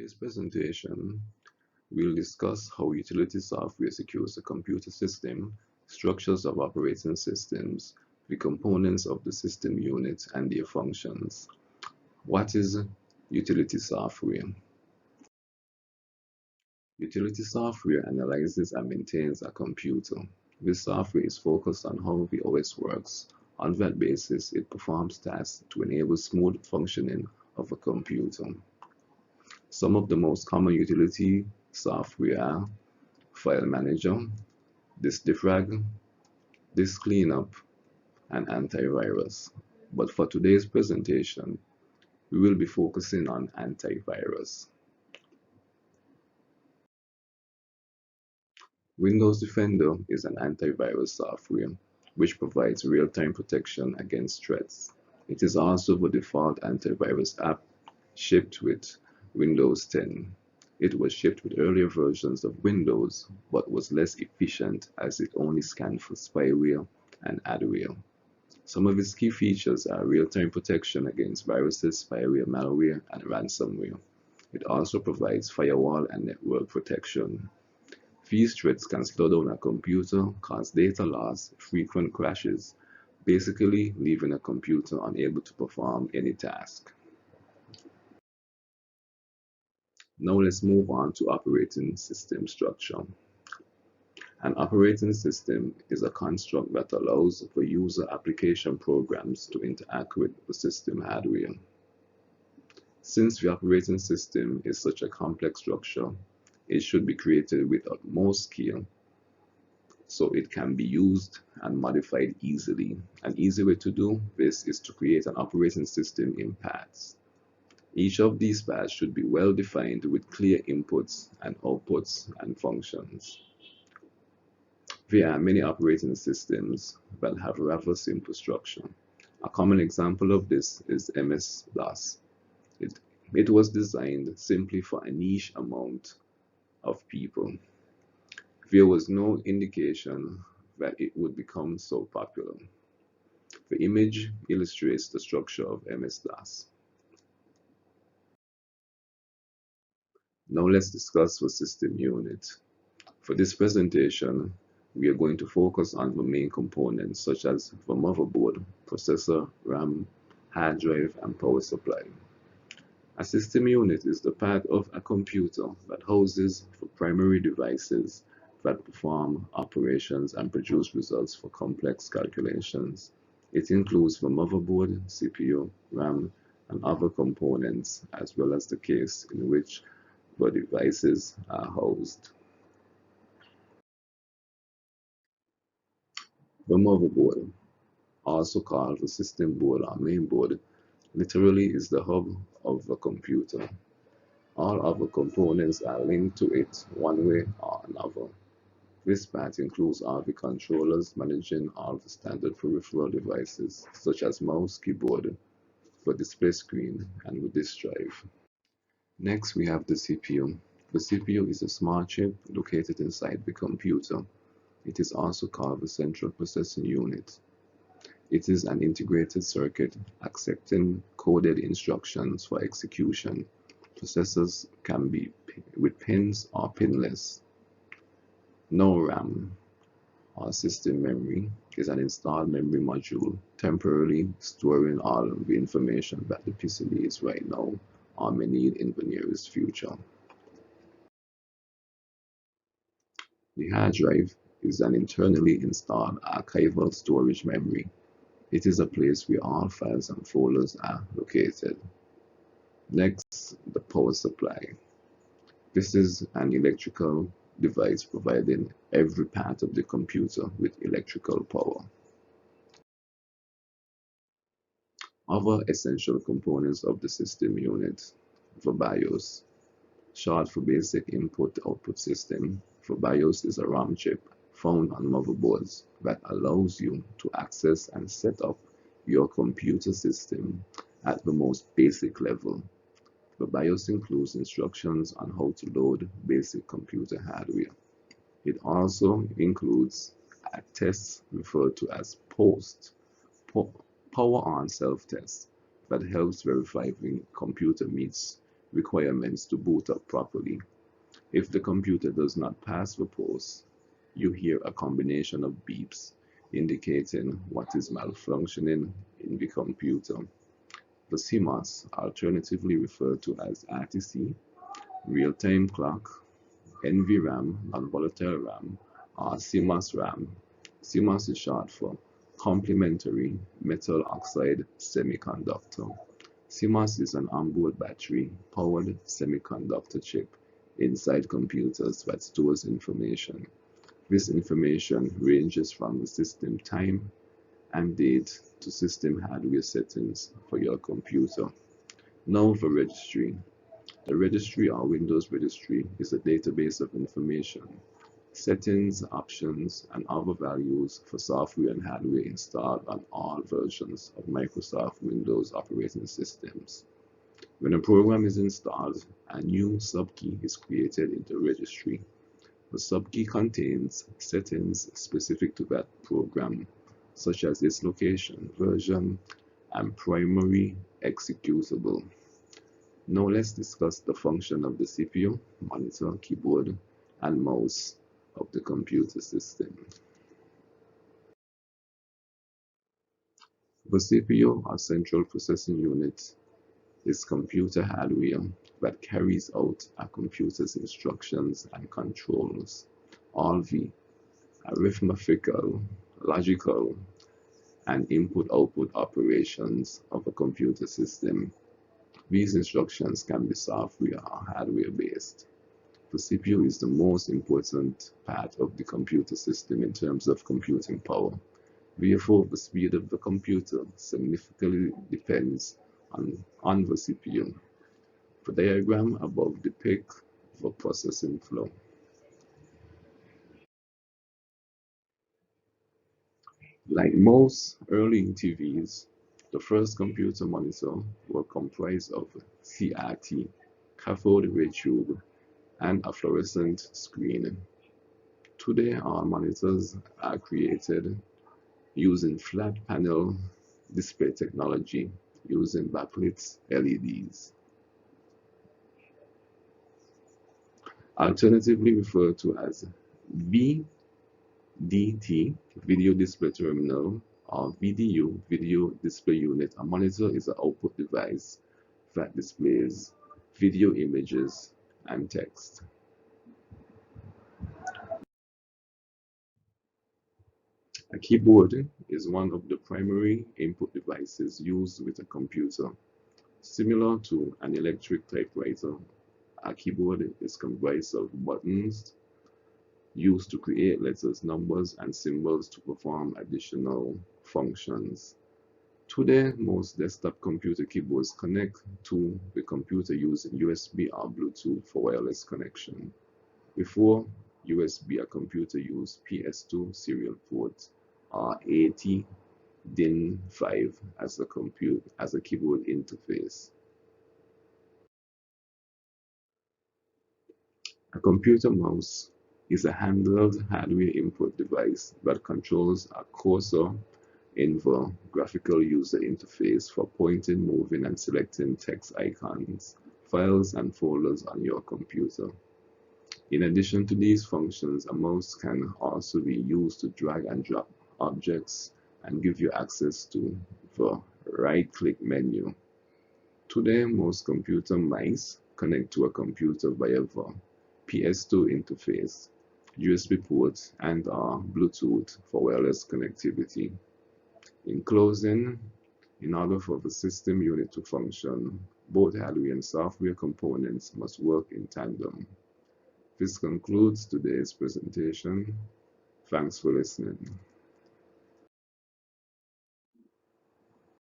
Today's presentation, we'll discuss how utility software secures the computer system, structures of operating systems, the components of the system unit, and their functions. What is utility software? Utility software analyzes and maintains a computer. This software is focused on how the OS works. On that basis, it performs tasks to enable smooth functioning of a computer. Some of the most common utility software are File Manager, Disk Defrag, Disk Cleanup, and Antivirus. But for today's presentation, we will be focusing on antivirus. Windows Defender is an antivirus software which provides real-time protection against threats. It is also the default antivirus app shipped with Windows 10. It was shipped with earlier versions of Windows, but was less efficient as it only scanned for spyware and adware. Some of its key features are real-time protection against viruses, spyware, malware, and ransomware. It also provides firewall and network protection. These threats can slow down a computer, cause data loss, frequent crashes, basically leaving a computer unable to perform any task. Now let's move on to operating system structure. An operating system is a construct that allows for user application programs to interact with the system hardware. Since the operating system is such a complex structure, it should be created with utmost care so it can be used and modified easily. An easy way to do this is to create an operating system in paths. Each of these paths should be well defined with clear inputs and outputs and functions. There are many operating systems that have rather simple structure. A common example of this is MS-DOS. It was designed simply for a niche amount of people. There was no indication that it would become so popular. The image illustrates the structure of MS-DOS. Now let's discuss the system unit. For this presentation, we are going to focus on the main components such as the motherboard, processor, RAM, hard drive, and power supply. A system unit is the part of a computer that houses the primary devices that perform operations and produce results for complex calculations. It includes the motherboard, CPU, RAM, and other components, as well as the case in which the devices are housed. The motherboard, also called the system board or main board, literally is the hub of the computer. All other components are linked to it one way or another. This part includes all the controllers managing all the standard peripheral devices, such as mouse, keyboard, the display screen, and the disk drive. Next, we have the CPU. The CPU is a small chip located inside the computer. It is also called the central processing unit. It is an integrated circuit accepting coded instructions for execution. Processors can be with pins or pinless. No RAM, or system memory, is an installed memory module temporarily storing all the information that the PC needs right now or may need in the nearest future. The hard drive is an internally installed archival storage memory. It is a place where all files and folders are located. Next, the power supply. This is an electrical device providing every part of the computer with electrical power. Other essential components of the system unit: the BIOS, short for Basic Input-Output System. The BIOS is a RAM chip found on motherboards that allows you to access and set up your computer system at the most basic level. The BIOS includes instructions on how to load basic computer hardware. It also includes a test referred to as power on self-test that helps verify the computer meets requirements to boot up properly. If the computer does not pass the post, you hear a combination of beeps indicating what is malfunctioning in the computer. The CMOS, alternatively referred to as RTC, real-time clock, NVRAM, non-volatile RAM, or CMOS RAM. CMOS is short for complementary metal oxide semiconductor. CMOS is an onboard battery-powered semiconductor chip inside computers that stores information. This information ranges from the system time and date to system hardware settings for your computer. Now the registry. The registry or Windows registry is a database of information, settings, options, and other values for software and hardware installed on all versions of Microsoft Windows operating systems. When a program is installed, a new subkey is created in the registry. The subkey contains settings specific to that program, such as its location, version, and primary executable. Now let's discuss the function of the CPU, monitor, keyboard, and mouse of the computer system. The CPU, or central processing unit, is computer hardware that carries out a computer's instructions and controls all the arithmetical, logical, and input-output operations of a computer system. These instructions can be software or hardware-based. The CPU is the most important part of the computer system in terms of computing power. Therefore, the speed of the computer significantly depends on the CPU. The diagram above depicts the processing flow. Like most early TVs, the first computer monitors were comprised of CRT, cathode ray tube, and a fluorescent screen. Today, our monitors are created using flat panel display technology using backlit LEDs. Alternatively referred to as VDT, Video Display Terminal, or VDU, Video Display Unit. A monitor is an output device that displays video images and text. A keyboard is one of the primary input devices used with a computer. Similar to an electric typewriter, a keyboard is comprised of buttons used to create letters, numbers, and symbols to perform additional functions. Today, most desktop computer keyboards connect to the computer using USB or Bluetooth for wireless connection. Before USB, a computer used PS2 serial port or AT-DIN5 as a keyboard interface. A computer mouse is a handheld hardware input device that controls a cursor in the graphical user interface for pointing, moving, and selecting text icons, files, and folders on your computer. In addition to these functions, a mouse can also be used to drag and drop objects and give you access to the right-click menu. Today, most computer mice connect to a computer via the PS2 interface, USB ports, and Bluetooth for wireless connectivity. In closing, in order for the system unit to function, both hardware and software components must work in tandem. This concludes today's presentation. Thanks for listening.